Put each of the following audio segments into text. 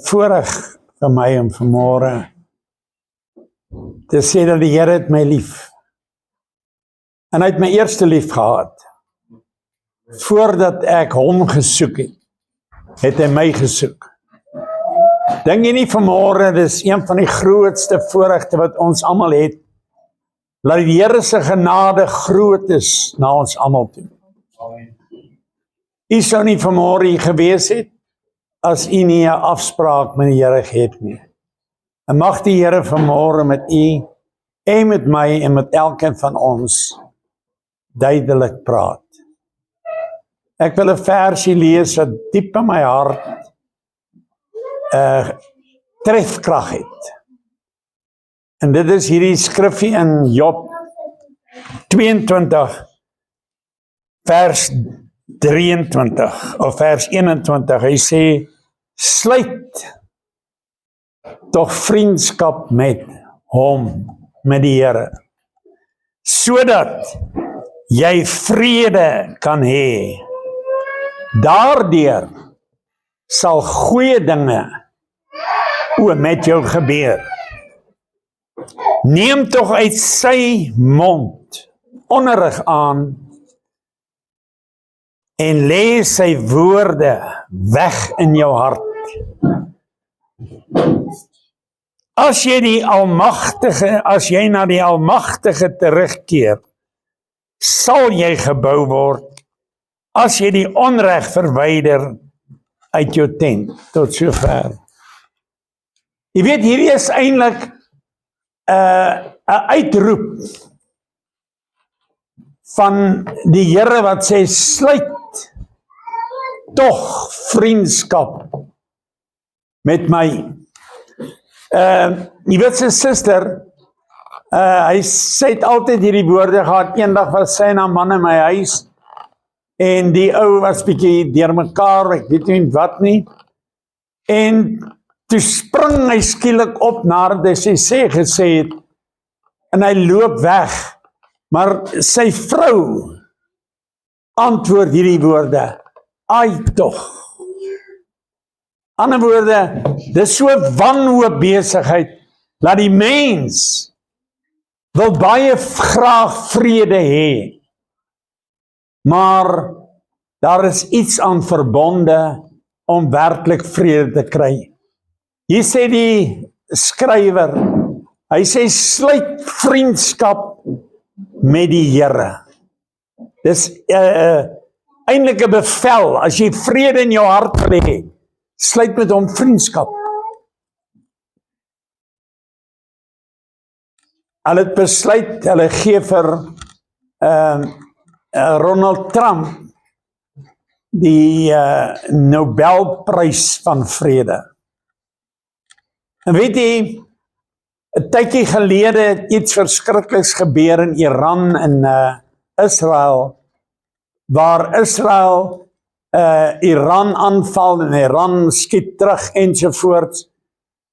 Voorreg vir my om vanmôre te sê dat die Here het my lief. En hy het my eerste lief gehad. Voordat ek hom gesoek het, het hy my gesoek. Dink jy nie vanmôre, dis een van die grootste voorregte wat ons almal het, dat die Here se genade groot is na ons almal toe. U sou nie vanmôre hier gewees het, as u nie 'n afspraak met die Here gehad nie. En mag die Here vanmôre met u en met my en met elkeen van ons duidelik praat. Ek wil 'n versie lees wat diep in my hart trefkrag het. En dit is hierdie skrifgie in Job 22 vers 23 of vers 21. Hy sê: sluit tog vriendskap met hom, met die Here, sodat jy vrede kan hê. Daardeur sal goeie dinge met jou gebeur. Neem tog uit sy mond onderrig aan en lê sy woorde weg in jou hart. As jy na die Almagtige terugkeer, sal jy gebou word, as jy die onreg verwyder uit jou tent. Tot sover. Jy weet, hierdie is eintlik 'n uitroep van die Here wat sê: sluit tog vriendskap met my. Jy weet, sy suster, hy sê altyd hierdie woorde gehad. Eendag was sy en haar man in my huis, en die ou was bietjie deurmekaar, ek weet nie wat nie, en toe spring hy skielik op nadat hy gesê het, en hy loop weg, maar sy vrou antwoord hierdie woorde: ai tog. Ander woorde, dis so wanhoop besigheid, dat die mens wil baie graag vrede hê, maar daar is iets aan verbonde om werklik vrede te kry. Hier sê die skrywer, hy sê: sluit vriendskap met die Here. Dis eintlik 'n bevel. As jy vrede in jou hart wil hê, sluit met hom vriendskap. Hulle het besluit, hulle gee vir Ronald Trump die Nobelprys van vrede. En weet jy, 'n tydjie gelede het iets verskrikliks gebeur in Iran en Israel, waar Israel Iran aanval en Iran skiet terug ensovoorts.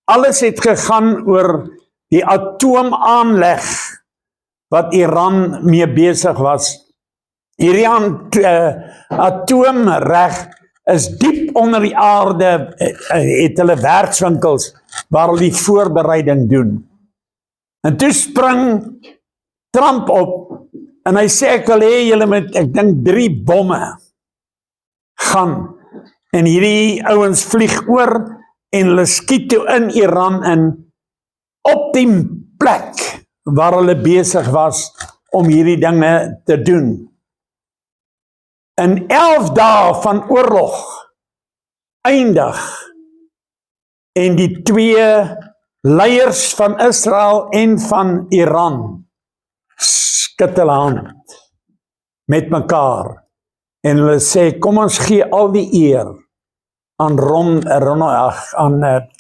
Alles het gegaan oor die atoomaanleg wat Iran mee besig was. Hierdie atoomreg is diep onder die aarde, het hulle werkswinkels waar hulle die voorbereiding doen. En toe spring Trump op en hy sê: ek wil hê julle met, ek dink 3 bomme gaan. En hierdie ouens vlieg oor en hulle skiet toe in Iran in, op die plek waar hulle besig was om hierdie dinge te doen. In 11 dae van oorlog eindig, en die 2 leiers van Israel en van Iran skud hulle hand met mekaar. En hulle sê: kom ons gee al die eer aan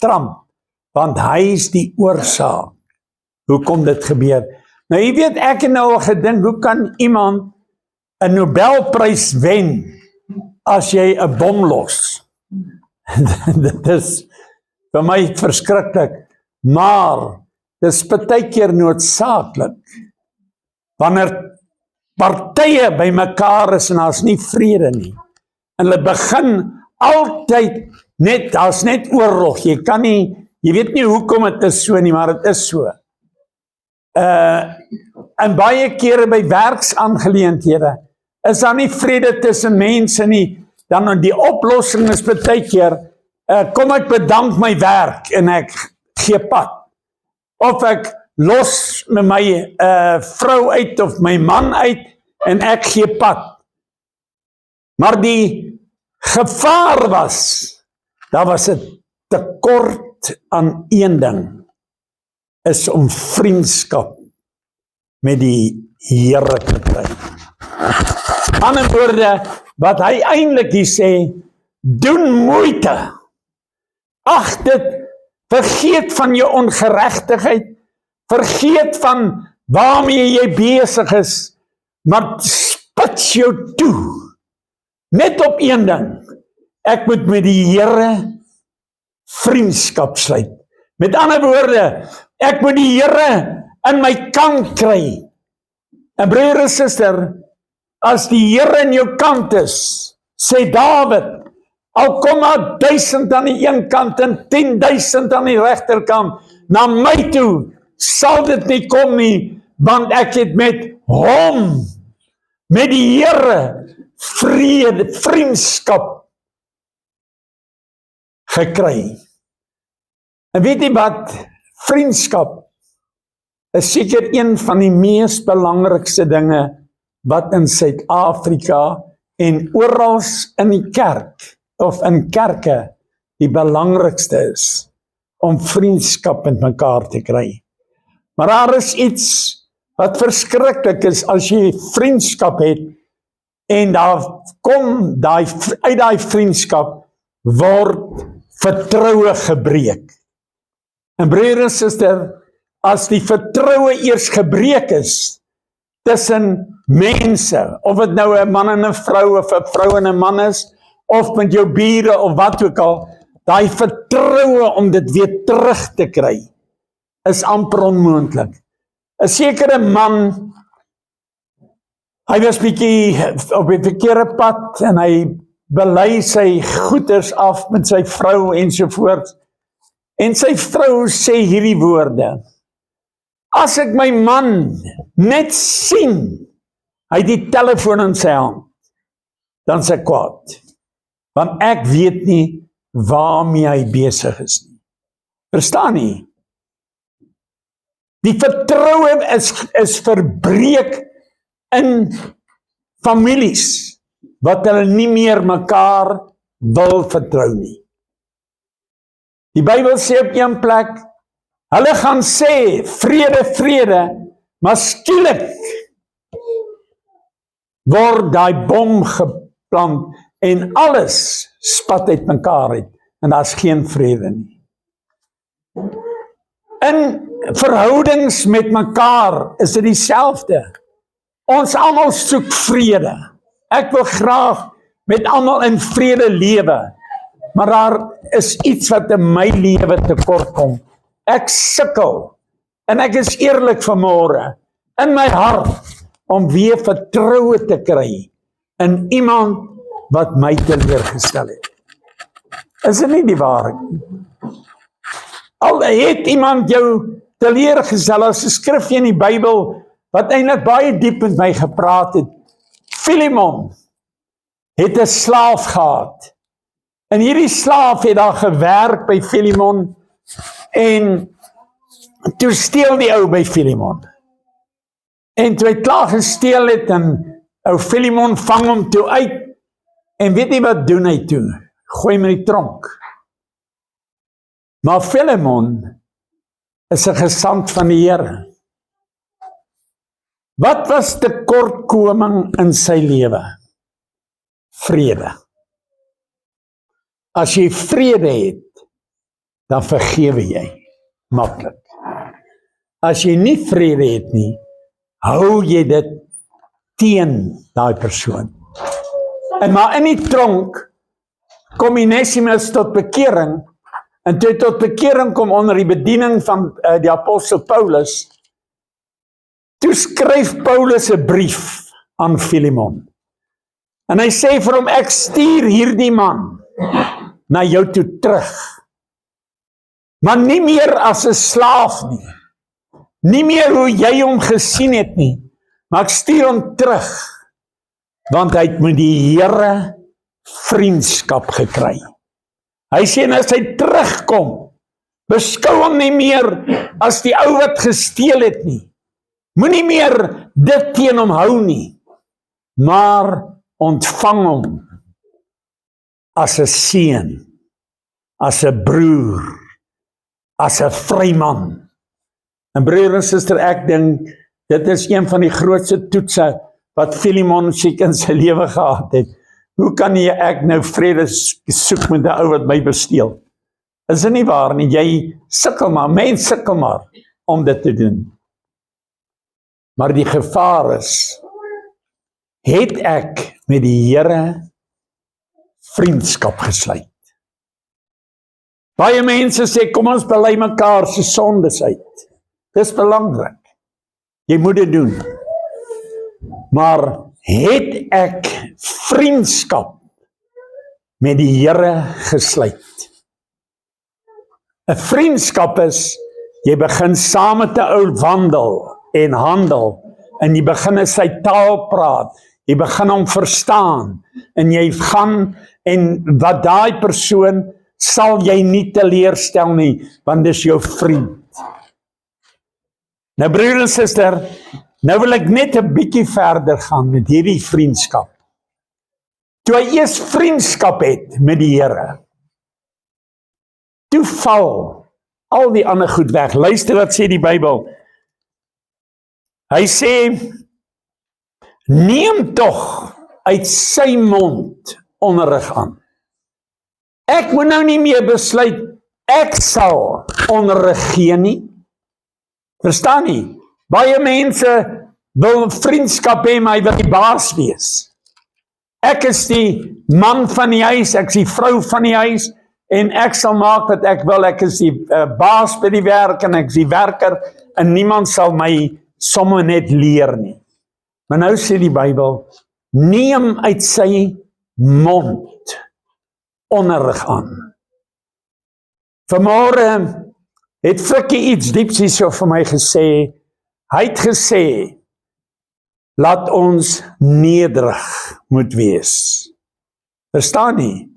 Trump, want hy is die oorsaak. Hoekom dit gebeur? Nou, jy weet, ek het nou al gedink, hoe kan iemand 'n Nobelprys wen as jy 'n bom los? Dit is vir my verskriklik, maar dis partykeer noodsaaklik. Wanneer partye bymekaar is en daar's nie vrede nie, en hulle begin altyd daar's net oorlog, jy kan nie, jy weet nie hoekom het is so nie, maar het is so. En baie kere by werksaangeleenthede, is daar nie vrede tussen mense nie, dan die oplossing is baie keer, kom ek bedank my werk, en ek gee pad, of ek los met my vrou uit, of my man uit, en ek gee pad. Maar die gevaar was, daar was 'n tekort aan een ding, is om vriendskap met die Here te kry. Ander woorde, wat hy eintlik hier sê, doen moeite. Ag dit, vergeet van jou ongeregtigheid, vergeet van waarmee jy besig is, maar spits jou toe. Net op een ding, ek moet met die Here vriendskap sluit. Met ander woorde, ek moet die Here in my kant kry. En broer en suster, as die Here in jou kant is, sê Dawid, al kom maar 1000 aan die een kant en 10.000 aan die regterkant, na my toe sal dit nie kom nie, want ek het met hom, met die Here, vrede, vriendskap gekry. En weet jy wat? Vriendskap is seker een van die mees belangrikste dinge wat in Suid-Afrika en oral in die kerk of in kerke die belangrikste is om vriendskap met mekaar te kry. Maar daar is iets wat verskriklik is as jy vriendskap het en daar kom uit daai vriendskap word vertroue gebreek. En broer en suster, as die vertroue eers gebreek is tussen mense, of het nou 'n man en 'n vrou of 'n vrou en 'n man is, of met jou bure of wat ook al, daai vertroue om dit weer terug te kry, is amper onmoontlik. 'n Sekere man, hy was bietjie op die verkeerde pad en hy bely sy goeders af met sy vrou ensovoorts. En sy vrou sê hierdie woorde: as ek my man net sien, hy het die telefoon in sy hand, dan is ek kwaad. Want ek weet nie waarmee hy besig is nie. Verstaan nie? Die vertroue is verbreek in families, wat hulle nie meer mekaar wil vertrou nie. Die Bybel sê op een plek, hulle gaan sê, vrede, vrede, maar skielik word daai bom geplant en alles spat uit mekaar uit en daar's geen vrede nie. In verhoudings met mekaar is dit dieselfde. Ons almal soek vrede. Ek wil graag met almal in vrede lewe, maar daar is iets wat in my lewe tekort kom. Ek sukkel, en ek is eerlik vanmôre, in my hart, om weer vertroue te kry in iemand wat my teleurgestel het. Is dit nie die waarheid nie? Al het iemand jou teleurgestel, as 'n skrifgie in die Bybel, wat eintlik baie diep met my gepraat het. Filemon het 'n slaaf gehad. En hierdie slaaf het daar gewerk by Filemon, en toe steel die ou by Filemon. En toe hy klaar gesteel het, en ou Filemon vang hom toe uit, en weet nie wat doen hy toe? Gooi hom in die tronk. Maar Filemon is 'n gesant van die Here. Wat was tekortkoming in sy lewe? Vrede. As jy vrede het, dan vergewe jy maklik. As jy nie vrede het nie, hou jy dit teen daai persoon. En maar in die tronk kom Onesimus tot bekering, en toe tot bekering kom onder die bediening van die apostel Paulus, toe skryf Paulus 'n brief aan Filemon. En hy sê vir hom, ek stuur hierdie man na jou toe terug. Maar nie meer as 'n slaaf nie. Nie meer hoe jy hom gesien het nie. Maar ek stuur hom terug, want hy het met die Here vriendskap gekry. Hy sê, en as hy terugkom, beskou hom nie meer as die ou wat gesteel het nie. Moenie meer dit teen hom hou nie, maar ontvang hom as 'n seun, as 'n broer, as 'n vryman. En broer en suster, ek dink, dit is een van die grootste toetse wat Filemon seker in sy lewe gehad het. Hoe kan ek nou vrede soek met 'n ou wat my besteel? Is dit nie waar nie? Jy sukkel maar, mens sukkel maar om dit te doen. Maar die gevaar is, het ek met die Here vriendskap gesluit? Baie mense sê, kom ons bely mekaar se sondes uit. Dis belangrik. Jy moet dit doen. Maar het ek vriendskap met die Here gesluit? 'n Vriendskap is, jy begin saam met 'n ou wandel en handel, en jy begin sy taal praat, jy begin hom verstaan, en jy gaan, en wat daai persoon sal jy nie teleurstel nie, want dis jou vriend. Nou broer en suster, nou wil ek net 'n bietjie verder gaan met hierdie vriendskap. Toe hy eers vriendskap het met die Here, toe val al die ander goed weg. Luister wat sê die Bybel. Hy sê, neem tog uit sy mond onderrig aan. Ek moet nou nie meer besluit, ek sal onderrig gee nie. Verstaan nie? Baie mense wil vriendskap hê, maar hy wil die baas wees. Ek is die man van die huis, ek is die vrou van die huis, en ek sal maak wat ek wil, ek is die baas by die werk, en ek is die werker, en niemand sal my sommer net leer nie. Maar nou sê die Bybel, neem uit sy mond onderrig aan. Vanmôre het Frikkie iets dieps hierso vir my gesê. Hy het gesê, laat ons nederig moet wees. Verstaan nie?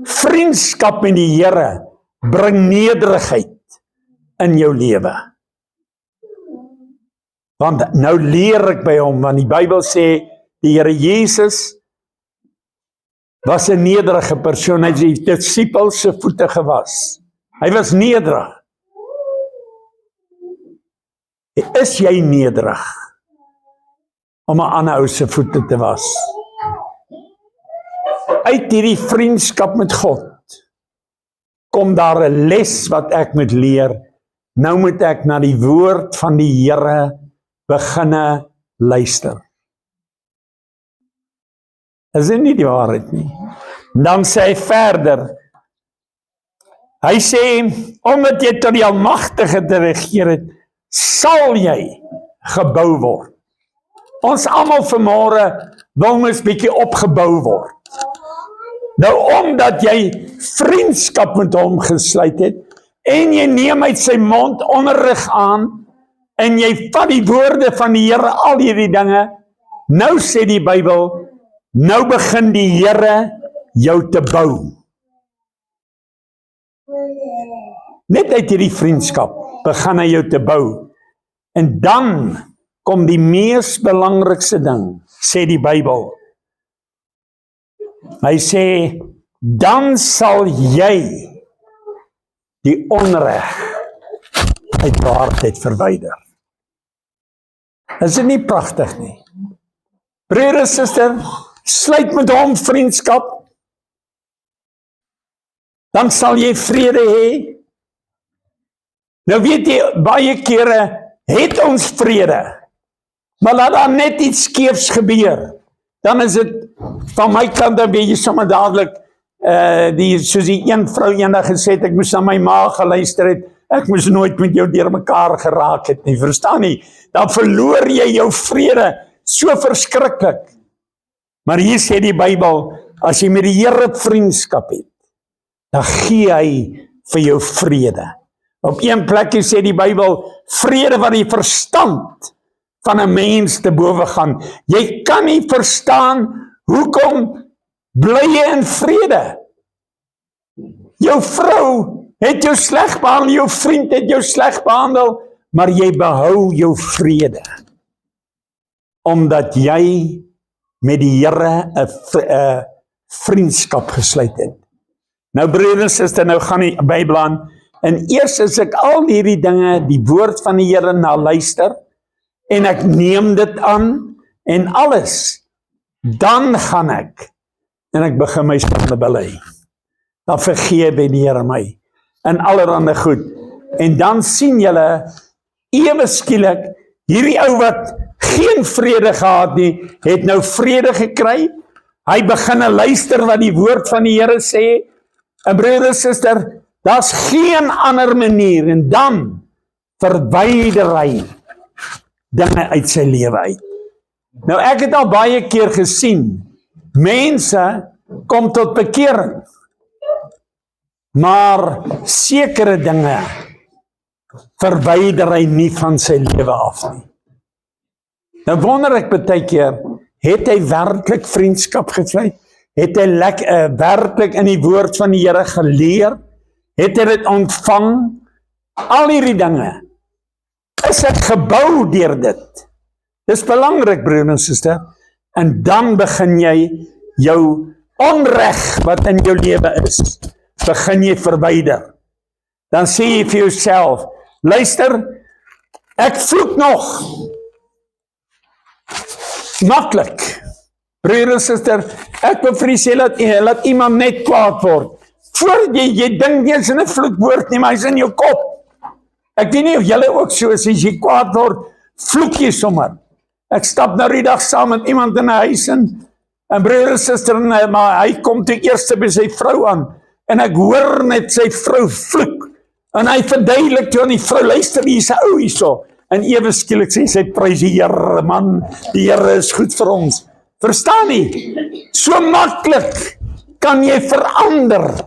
Vriendskap met die Here bring nederigheid in jou lewe. Want nou leer ek by hom, want die Bybel sê, die Here Jesus was 'n nederige persoon, hy het die disippels se voete gewas. Hy was nederig. Is jy nederig om 'n ander ou se voete te was? Uit hierdie vriendskap met God kom daar 'n les wat ek moet leer. Nou moet ek na die woord van die Here beginne luister. Is dit nie die waarheid nie? Dan sê hy verder. Hy sê, omdat jy tot die Almagtige te regeer het, sal jy gebou word. Ons almal vanmôre wil mos bietjie opgebou word. Nou omdat jy vriendskap met hom gesluit het, en jy neem uit sy mond onderrig aan, en jy vat die woorde van die Here, al hierdie dinge, nou sê die Bybel, nou begin die Here jou te bou. Net uit hierdie vriendskap begin hy jou te bou. En dan kom die mees belangrikste ding, sê die Bybel. Hy sê, dan sal jy die onreg uit waarheid verwyder. Is dit nie pragtig nie? Broer en suster, sluit met hom vriendskap, dan sal jy vrede hê. Nou weet jy, baie kere het ons vrede, maar laat daar net iets skeefs gebeur, dan is dit van my kant, dan weet jy sommer dadelik, soos die een vrou eendag gesê het, ek moes na my ma geluister het, ek moes nooit met jou deur mekaar geraak het nie, verstaan nie? Dan verloor jy jou vrede, so verskriklik. Maar hier sê die Bybel, as jy met die Here vriendskap het, dan gee hy vir jou vrede. Op een plekkie sê die Bybel, vrede wat die verstand van 'n mens te bowe gaan. Jy kan nie verstaan, hoekom bly jy in vrede? Jou vrou het jou sleg behandel, jou vriend het jou sleg behandel, maar jy behou jou vrede. Omdat jy met die Here 'n vriendskap gesluit het. Nou broer en suster, nou gaan die Bybel aan, en eers as ek al hierdie dinge, die woord van die Here na luister, en ek neem dit aan, en alles, dan gaan ek, en ek begin my sonde bely. Dan vergewe die Here my, en allerhande goed. En dan sien julle, ewe skielik, hierdie ou wat geen vrede gehad nie, het nou vrede gekry. Hy begin luister wat die woord van die Here sê. En broer en suster, daar's geen ander manier, en dan verwyder hy dinge uit sy lewe uit. Nou ek het al baie keer gesien, mense kom tot bekering, maar sekere dinge verwyder hy nie van sy lewe af nie. Nou wonder ek baie keer, het hy werklik vriendskap gesluit? Het hy werklik in die woord van die Here geleer? Het hy dit ontvang? Al hierdie dinge, is ek gebou deur dit? Dis belangrik, broer en suster. En dan begin jy jou onreg wat in jou lewe is, begin jy verwyder. Dan sê jy vir jouself, luister, ek vloek nog. Maklik. Broer en suster, ek wil vir jy sê, laat iemand net kwaad word. Voordat jy dink nie eens in 'n vloekwoord nie, maar hy's in jou kop. Ek weet nie of julle ook so is, as jy kwaad word, vloek jy sommer. Ek stap nou die dag saam met iemand in 'n huis en broer en suster, maar hy kom toe eers by sy vrou aan, en ek hoor net sy vrou vloek, en hy verduidelik toe aan die vrou, luister, hier's 'n ou hierso, en ewe skielik sê sy, prys die Here, man, die Here is goed vir ons. Verstaan nie? So maklik kan jy verander.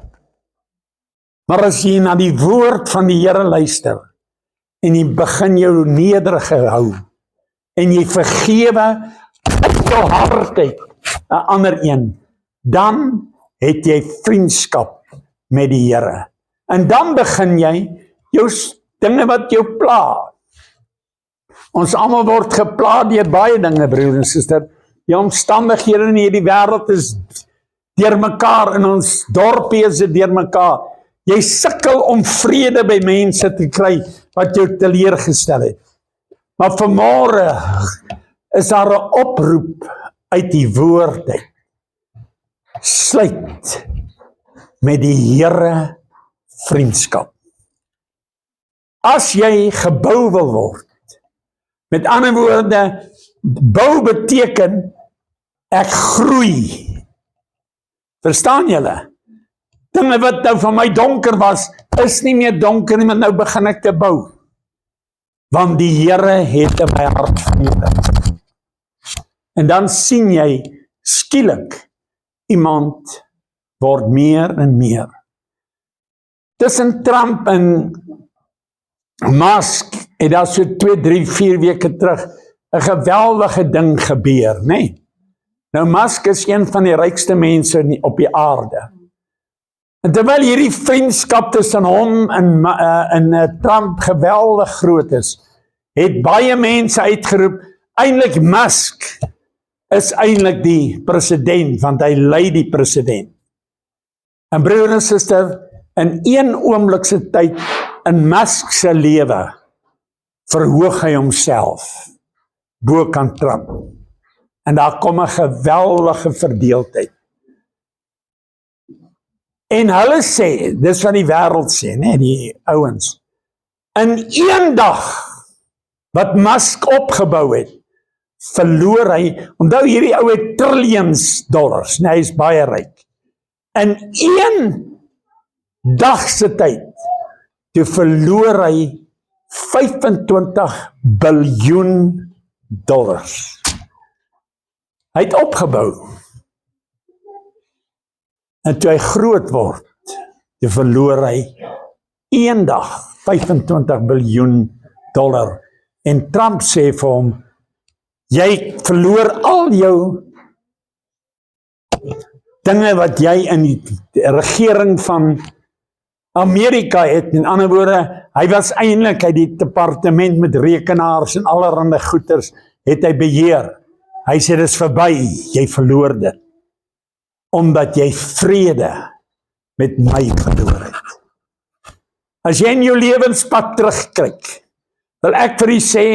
Maar as jy na die woord van die Here luister, en jy begin jou nederig hou, en jy vergewe uit jou hart uit 'n ander een, dan het jy vriendskap met die Here. En dan begin jy jou dinge wat jou pla. Ons almal word gepla deur baie dinge, broer en suster. Die omstandighede in hierdie wêreld is deurmekaar, in ons dorpie is dit deurmekaar. Jy sukkel om vrede by mense te kry wat jou teleurgestel het. Maar vanmôre is daar 'n oproep uit die woord uit. Sluit met die Here vriendskap. As jy gebou wil word, met ander woorde, bou beteken ek groei. Verstaan julle? Dinge wat nou van my donker was, is nie meer donker nie, maar nou begin ek te bou. Want die Here het in my hart vrede. En dan sien jy skielik iemand word meer en meer. Tussen Trump en Musk het daar so 2, 3, 4 weke terug 'n geweldige ding gebeur, né? Nou Musk is een van die rykste mense op die aarde. En terwyl hierdie vriendskap tussen hom en Trump geweldig groot is, het baie mense uitgeroep, eintlik Musk is eintlik die president, want hy lei die president. En broer en suster, in een oomlikse tyd in Musk se lewe verhoog hy homself bo kan Trump. En daar kom 'n geweldige verdeeldheid. En hulle sê, dis wat die wêreld sê, né, die ouens, in een dag wat Musk opgebou het, verloor hy, onthou hierdie ou het trillions dollars, né, hy is baie ryk. In een dag se tyd, toe verloor hy 25 biljoen dollars. Hy het opgebou. En toe hy groot word, toe verloor hy eendag $25 biljoen. En Trump sê vir hom, jy verloor al jou dinge wat jy in die regering van Amerika het. In ander woorde, hy was eintlik uit die departement met rekenaars en allerhande goeders, het hy beheer. Hy sê, dis verby, jy verloor dit. Omdat jy vrede met my verloor het. As jy in jou lewenspad terugkyk, wil ek vir u sê,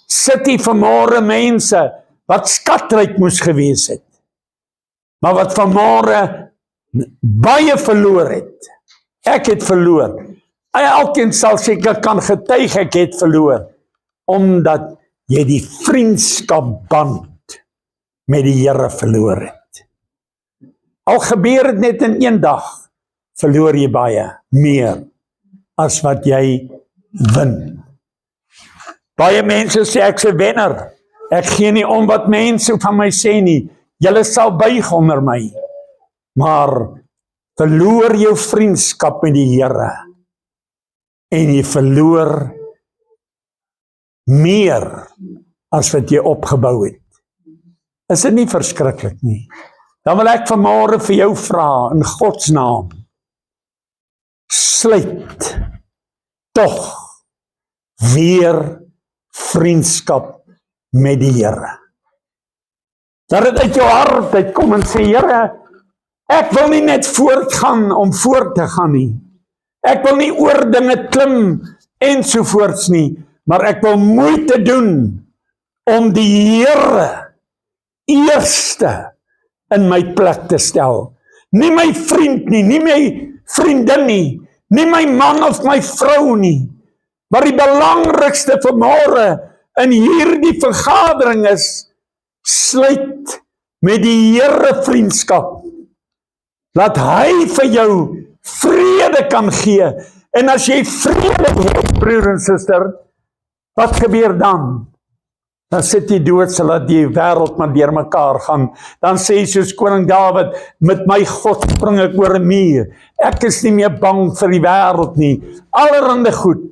sit die vanmôre mense, wat skatryk moes gewees het, maar wat vanmôre baie verloor het. Ek het verloor. Elkeen sal seker kan getuig, ek het verloor, omdat jy die vriendskapband met die Here verloor het. Al gebeur het net in een dag, verloor jy baie meer as wat jy win. Baie mense sê ek's 'n wenner. Ek gee nie om wat mense van my sê nie. Julle sal buig onder my. Maar verloor jou vriendskap met die Here en jy verloor meer as wat jy opgebou het. Is dit nie verskriklik nie? Dan wil ek vanmôre vir jou vra in God se naam. Sluit tog weer vriendskap met die Here. Dat dit uit jou hart uitkom en sê, Here, ek wil nie net voortgaan om voort te gaan nie. Ek wil nie oor dinge klim ensovoorts nie, maar ek wil moeite doen om die Here eerste in my plek te stel. Nie my vriend nie, nie my vriendin nie, nie my man of my vrou nie, maar die belangrikste vanmôre in hierdie vergadering is, sluit met die Here vriendskap. Laat hy vir jou vrede kan gee. En as jy vrede het, broer en suster, wat gebeur dan? Dan sit jy dood, so laat die wêreld maar deur mekaar gaan. Dan sê jy soos koning Dawid, met my God spring ek oor 'n muur. Ek is nie meer bang vir die wêreld nie. Allerhande goed.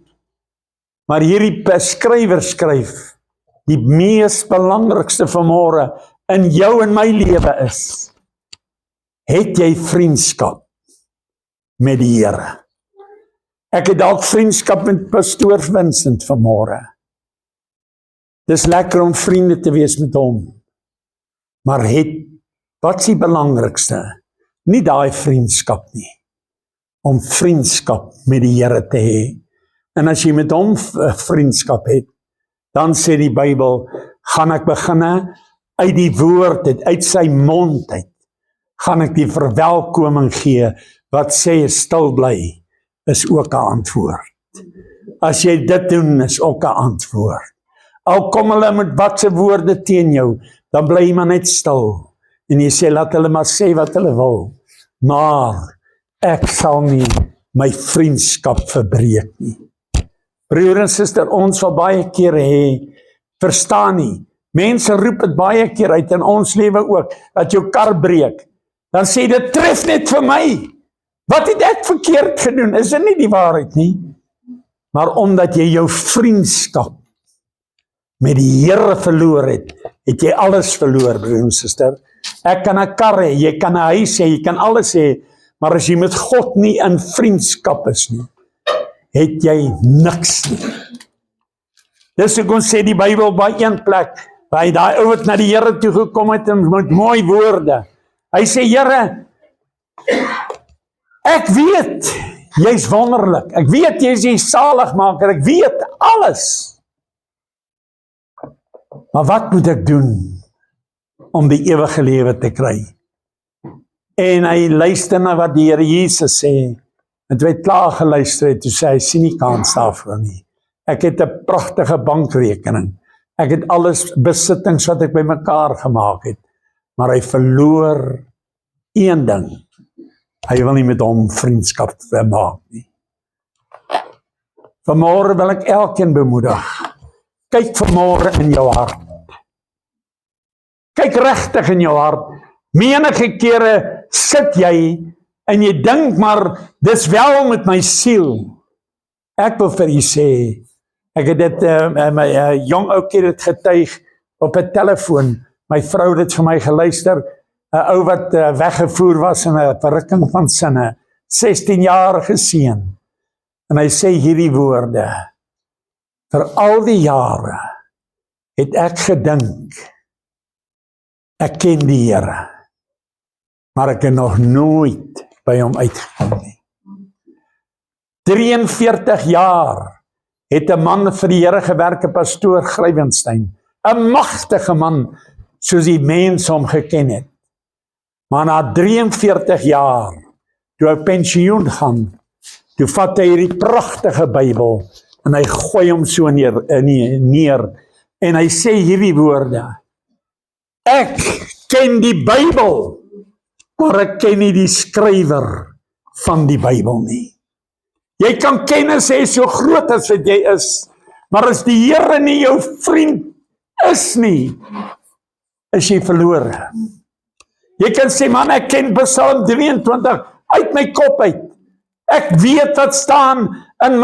Maar hierdie skrywer skryf, die mees belangrikste vanmôre in jou en my lewe is, het jy vriendskap met die Here? Ek het dalk vriendskap met pastoor Vincent vanmôre. Dis lekker om vriende te wees met hom. Maar wat is die belangrikste? Nie daai vriendskap nie. Om vriendskap met die Here te hê. En as jy met hom vriendskap het, dan sê die Bybel, gaan ek beginne uit die woord uit sy mond uit, gaan ek die verwelkoming gee, wat sê stil bly, is ook 'n antwoord. As jy dit doen, is ook 'n antwoord. Al kom hulle met watse woorde teen jou, dan bly jy maar net stil. En jy sê, laat hulle maar sê wat hulle wil. Maar ek sal nie my vriendskap verbreek nie. Broer en suster, ons sal baie keer hê, verstaan nie. Mense roep dit baie keer uit in ons lewe ook, dat jou kar breek. Dan sê dit tref net vir my. Wat het ek verkeerd gedoen? Is dit nie die waarheid nie? Maar omdat jy jou vriendskap met die Here verloor het, het jy alles verloor, broer en suster. Ek kan 'n kar hê, jy kan 'n huis hê, jy kan alles hê, maar as jy met God nie in vriendskap is nie, het jy niks nie. Dis hoekom sê die Bybel by een plek, by daai ou wat na die Here toe gekom het met mooi woorde. Hy sê, Here, ek weet, jy's wonderlik. Ek weet jy's die saligmaker. Ek weet alles. Maar wat moet ek doen om die ewige lewe te kry? En hy luister na wat die Here Jesus sê. En toe hy klaar geluister het, toe sê hy, sien nie kans daarvoor nie. Ek het 'n pragtige bankrekening. Ek het alles besittings wat ek bymekaar gemaak het. Maar hy verloor een ding. Hy wil nie met hom vriendskap maak nie. Vanmôre wil ek elkeen bemoedig. Kyk vanmôre in jou hart. Kyk regtig in jou hart. Menige kere sit jy en jy dink maar, dis wel met my siel. Ek wil vir u sê, ek het dit, my jong oukie het getuig op 'n telefoon, my vrou het dit vir my geluister, 'n ou wat weggevoer was in 'n verrukking van sinne, 16-jarige seun, en hy sê hierdie woorde, vir al die jare het ek gedink, ek ken die Here, maar ek het nog nooit by hom uitgekom nie. 43 jaar het 'n man vir die Here gewerk, 'n pastoor Grywenstein, 'n magtige man, soos die mense hom geken het. Maar na 43 jaar, toe hy pensioen gaan, toe vat hy hierdie pragtige Bybel, en hy gooi hom so neer, en hy sê hierdie woorde, ek ken die Bybel, maar ek ken nie die skrywer van die Bybel nie. Jy kan kennis hê so groot as wat jy is, maar as die Here nie jou vriend is nie, is jy verlore. Jy kan sê, man, ek ken Psalm 23 uit my kop uit. Ek weet wat staan in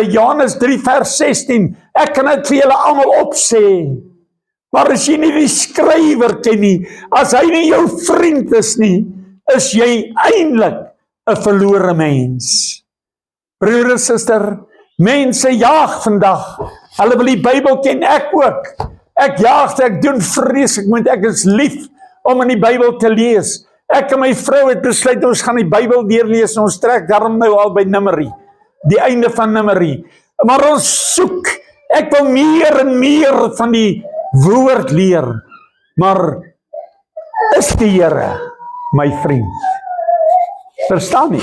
Johannes 3 vers 16. Ek kan dit vir julle almal opsê. Maar as jy nie die skrywer ken nie, as hy nie jou vriend is nie, is jy eintlik 'n verlore mens. Broer en suster, mense jaag vandag. Hulle wil die Bybel ken, ek ook. Ek jaag, ek doen vreeslik, want ek is lief om in die Bybel te lees. Ek en my vrou het besluit, ons gaan die Bybel deurlees, en ons trek daarom nou al by Numeri, die einde van Numeri. Maar ons soek, ek wil meer en meer van die woord leer, maar is die Here my vriend? Verstaan nie?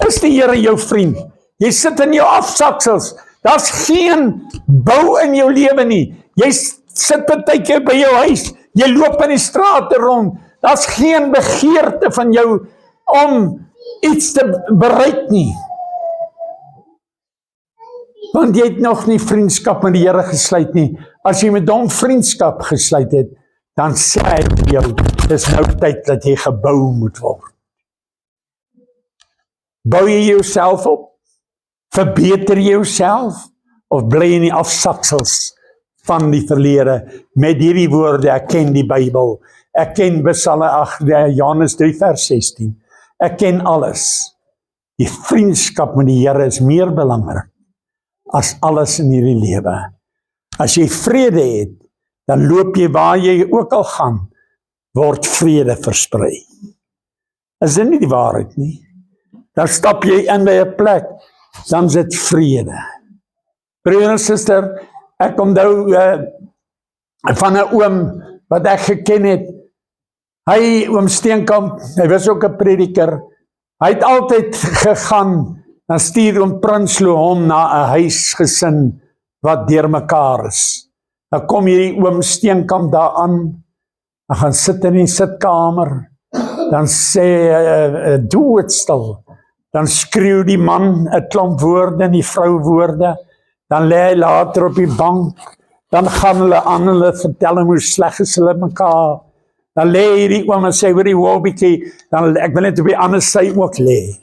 Is die Here jou vriend? Jy sit in jou afsaksels, daar's geen bou in jou lewe nie. Jy sit partykeer by jou huis, jy loop in die strate rond, daar's geen begeerte van jou om iets te bereik nie. Want jy het nog nie vriendskap met die Here gesluit nie. As jy met hom vriendskap gesluit het, dan sê hy vir jou, dis nou tyd dat jy gebou moet word. Bou jy jouself op? Verbeter jy jouself? Of bly jy in die afsaksels van die verlede met hierdie woorde, ek ken die Bybel, ek ken Johannes 3 vers 16, ek ken alles. Die vriendskap met die Here is meer belangrik as alles in hierdie lewe. As jy vrede het, dan loop jy waar jy ook al gaan, word vrede versprei. Is dit nie die waarheid nie? Dan stap jy in by 'n plek, dan is dit vrede. Broer en suster, ek onthou van 'n oom wat ek geken het, hy, oom Steenkamp, hy was ook 'n prediker, hy het altyd gegaan, dan stuur oom Prinsloo hom na 'n huisgesin wat deurmekaar is. Dan kom hierdie oom Steenkamp daar aan, dan gaan sit in die sitkamer, dan sê doodstil, dan skreeu die man 'n klomp woorde en die vrou woorde, dan lê hy later op die bank, dan gaan hulle aan, hulle vertel hom hoe sleg is hulle mekaar, dan lê hierdie oom en sê, hoorie Wobbietjie, dan ek wil net op die ander sy ook lê.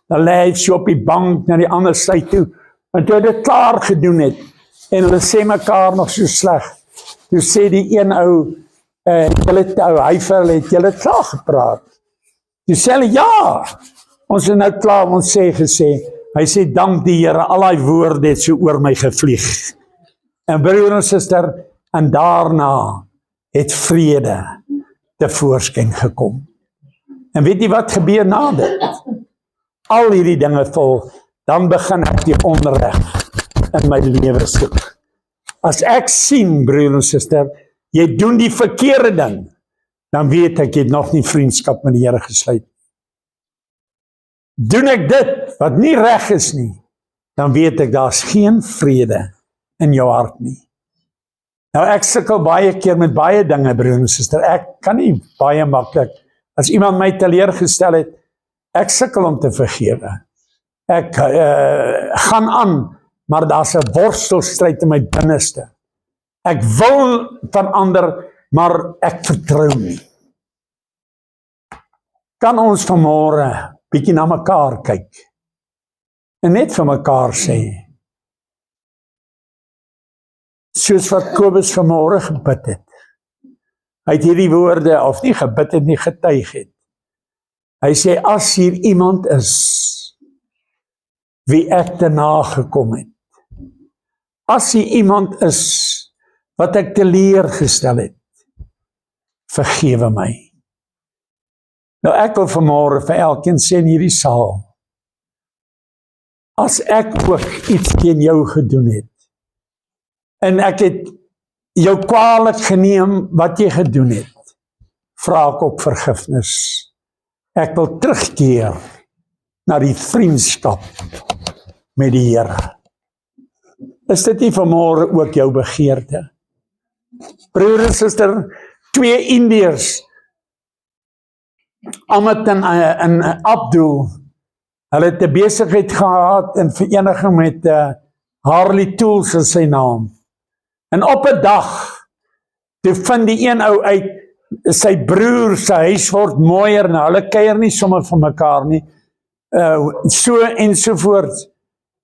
Dan lê hy so op die bank na die ander sy toe, en toe hy dit klaar gedoen het, en hulle sê mekaar nog so sleg, toe sê die een ou, hy vir hulle, het julle klaar gepraat? Toe sê hulle, ja, ons het nou klaar, ons gesê, hy sê, dank die Here, al die woorde het so oor my gevlieg. En broer en suster, en daarna het vrede tevoorskyn gekom. En weet jy wat gebeur na dit? Al hierdie dinge vol, dan begin ek die onreg in my lewe soek. As ek sien, broer en suster, jy doen die verkeerde ding, dan weet ek, jy het nog nie vriendskap met die Here gesluit. Doen ek dit, wat nie reg is nie, dan weet ek, daar is geen vrede in jou hart nie. Nou ek sukkel baie keer met baie dinge, broer en suster, ek kan nie baie maklik, as iemand my teleurgestel het, ek sukkel om te vergewe. Ek gaan aan, maar daar's 'n worstelstryd in my binneste. Ek wil verander, maar ek vertrou nie. kan ons vanmôre bietjie na mekaar kyk en net vir mekaar sê, soos wat Kobus vanmôre gebid het. Hy het hierdie woorde, of nie gebid het nie, getuig het. Hy sê, as hier iemand is, wie ek te nagekom het, as hier iemand is, wat ek teleurgestel het, vergewe my. Nou ek wil vanmôre vir elkeen sê in hierdie saal, as ek ook iets teen jou gedoen het, en ek het jou kwaadlik geneem wat jy gedoen het, vra ek ook vergifnis. Ek wil terugkeer na die vriendskap met die Here. Is dit nie vanmôre ook jou begeerte? Broer en suster, 2 Indiërs, Amit en Abdul, hulle het 'n besigheid gehad in vereniging met Harley Tools is sy naam. En op 'n dag, toe vind die een ou uit, sy broer se huis word mooier, nou hulle kuier nie sommer van mekaar nie, so ensovoorts.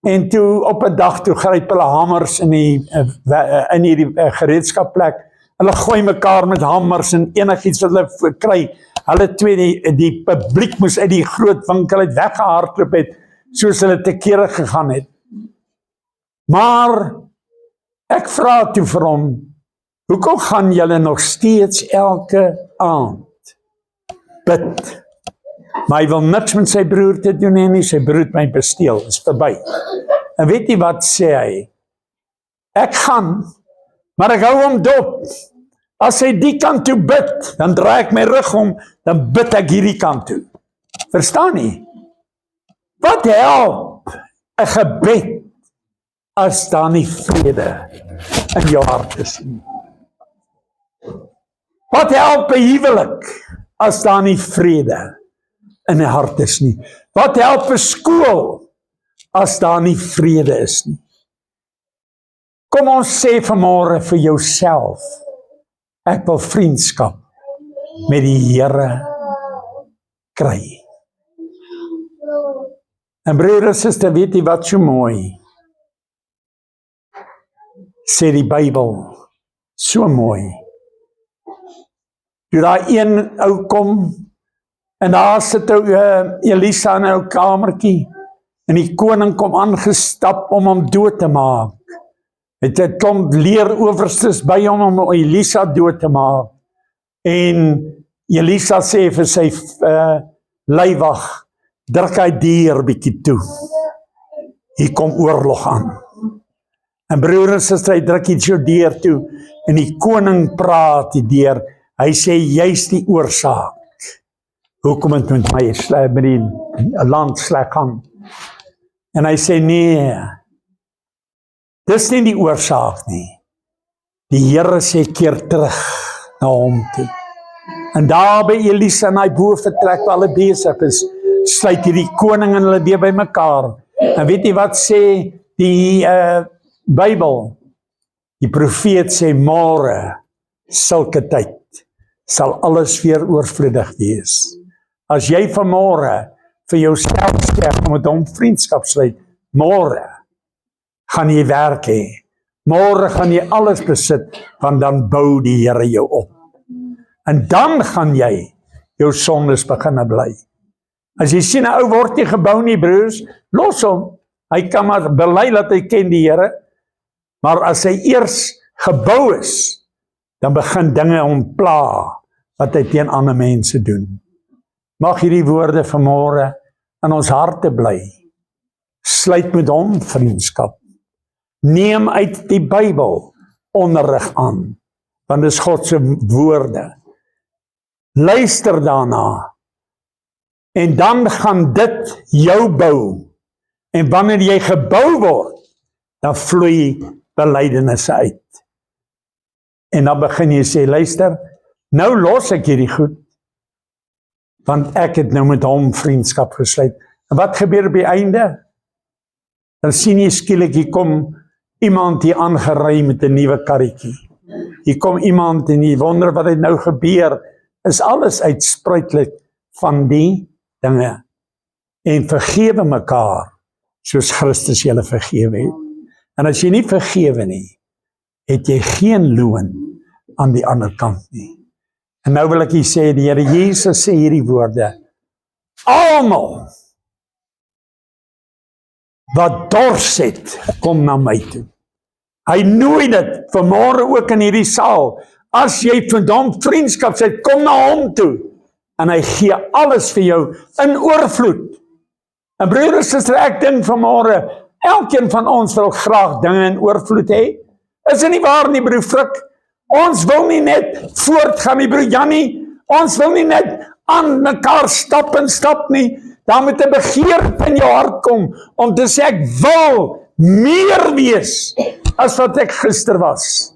En toe op 'n dag toe gryp hulle hamers in die gereedskapplek. Hulle gooi mekaar met hamers en enigiets wat hulle kry. Hulle twee, die publiek moes uit die groot winkel uit weggehardloop het, soos hulle te kere gegaan het. Maar ek vra toe vir hom, hoekom gaan julle nog steeds elke aand bid? Maar hy wil niks met sy broer te doen hê nie, sy broer het my besteel, is verby. En weet jy wat sê hy? Ek gaan, maar ek hou hom dop. As hy die kant toe bid, dan draai ek my rug om, dan bid ek hierdie kant toe. Verstaan nie? Wat help 'n gebed as daar nie vrede in jou hart is nie? Wat help 'n huwelik as daar nie vrede in die hart is nie? Wat help 'n skool as daar nie vrede is nie? Kom ons sê vanmôre vir jouself, ek wil vriendskap met die Here kry. En broer en suster, weet jy wat so mooi? Sê die Bybel, so mooi. Toe daai een ou kom, en daar sit Elisa in 'n ou kamertjie, en die koning kom aangestap om hom dood te maak. Het 'n klomp leerowerstes by hom om Elisa dood te maak. En Elisa sê vir sy leiwag, druk hy deur bietjie toe. Hier kom oorlog aan. En broer en suster, hy druk iets jou deur toe, en die koning praat die deur, hy sê, jy's die oorsaak. Hoekom het met my met die land sleg gaan? En hy sê, nee, dis nie die oorsaak nie. Die Here sê, keer terug na hom toe. En daar by Elisa in hy boventrek waar hulle besig is, sluit hierdie koning en hulle weer by mekaar. En weet jy wat sê die Bybel? Die profeet sê, môre, sulke tyd, sal alles weer oorvloedig wees. As jy vanmôre vir jouself sê, om met hom vriendskap sluit, môre gaan jy werk hê. Môre gaan jy alles besit, want dan bou die Here jou op. En dan gaan jy jou sondes begin bly. As jy sien, 'n ou word nie gebou nie, broers, los hom. Hy kan maar bely dat hy ken die Here, maar as hy eers gebou is, dan begin dinge hom pla, wat hy teen ander mense doen. Mag hierdie woorde vanmôre in ons harte bly. Sluit met hom vriendskap. Neem uit die Bybel onderrig aan, want dis God se woorde. Luister daarna, en dan gaan dit jou bou. En wanneer jy gebou word, dan vloei belydenisse uit. En dan begin jy sê, luister, nou los ek hierdie goed, want ek het nou met hom vriendskap gesluit. En wat gebeur op die einde? Dan sien jy skielik, hier kom iemand hier aangery met 'n nuwe karretjie. Hier kom iemand en jy wonder wat het nou gebeur. Is alles uitspruitlik van die dinge en vergewe mekaar soos Christus julle vergewe het. En as jy nie vergewe nie, het jy geen loon aan die ander kant nie. En nou wil ek hier sê, die Here Jesus sê hierdie woorde, almal wat dors het, kom na my toe. Hy nooi dit vanmôre ook in hierdie saal. As jy van hom vriendskap sê, kom na hom toe. En hy gee alles vir jou in oorvloed. En broer en suster, ek dink vanmôre, elkeen van ons wil graag dinge in oorvloed hê. Is dit nie waar nie, broer Frik? Ons wil nie net voortgaan nie, broer Jannie. Ons wil nie net aan mekaar stap nie. Daar moet 'n begeerte in jou hart kom om te sê, ek wil meer wees as wat ek gister was.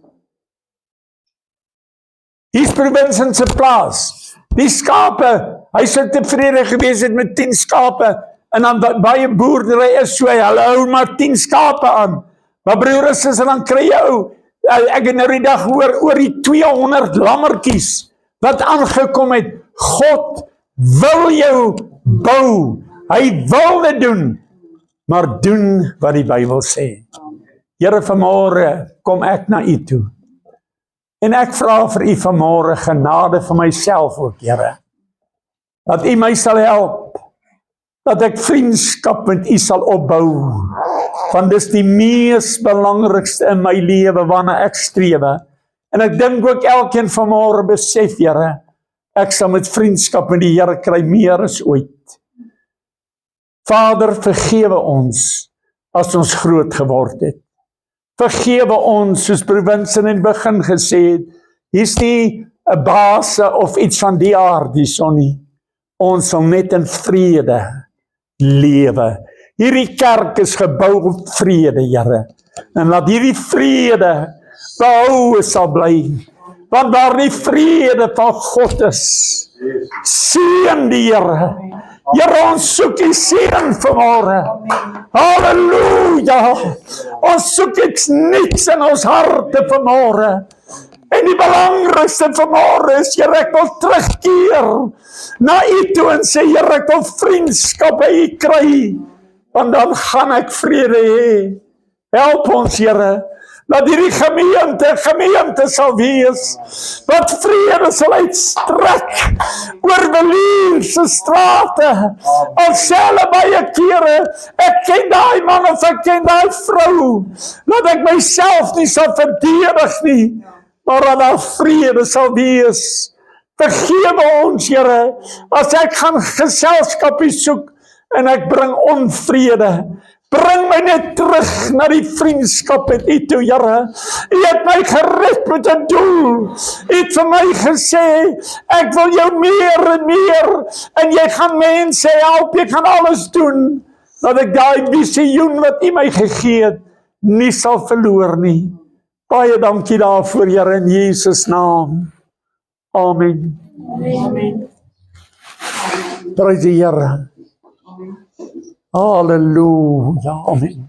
Hier's broer Vincent se plaas. Die skape, hy sou tevrede gewees het met 10 skape. En dan baie boerdery is so, hulle hou maar 10 skape aan. Maar broer en suster, dan kry jy ek het nou die dag hoor oor die 200 lammertjies wat aangekom het. God wil jou bou. Hy wil dit doen. Maar doen wat die Bybel sê. Here, vanmôre kom ek na u toe. En ek vra vir u vanmôre genade vir myself ook, Here. Dat u my sal help. Dat ek vriendskap met u sal opbou. Want dis die mees belangrikste in my lewe waarna ek strewe. En ek dink ook elkeen vanmôre besef, Here, ek sal met vriendskap met die Here kry meer as ooit. Vader, vergewe ons as ons groot geword het. Vergewe ons, soos broer Vincent in die begin gesê het, hier's nie 'n base of iets van die aard hierson nie. Ons sal net in vrede lewe. Hierdie kerk is gebou op vrede, Here. En laat hierdie vrede behoue sal bly. Want waar die vrede van God is, seën die Here. Here, ons soek die seën vanmôre. Halleluja! Ons soek iets niets in ons harte vanmôre. En die belangrikste vanmôre is, Here, ek wil terugkeer na u toe en sê, Here, ek wil vriendskap by u kry, want dan gaan ek vrede hê. Help ons, Here, dat hierdie gemeente sal wees, wat vrede sal uitstrek oor Welier se strate. Al sê hulle baie kere, ek ken daai man of ek ken daai vrou, dat ek myself nie sal verdedig nie, maar dat daar vrede sal wees. Vergewe ons, Here, as ek gaan geselskapie soek en ek bring onvrede. Bring my net terug na die vriendskap met u toe, Here. U het my gered met 'n doel. U het vir my gesê, ek wil jou meer en meer, en jy gaan mense help, jy gaan alles doen, dat ek daai visioen wat u my gegee het, nie sal verloor nie. Baie dankie daarvoor, Here, in Jesus naam. Amen. Amen. Prys die Here. Halleluja. Amen.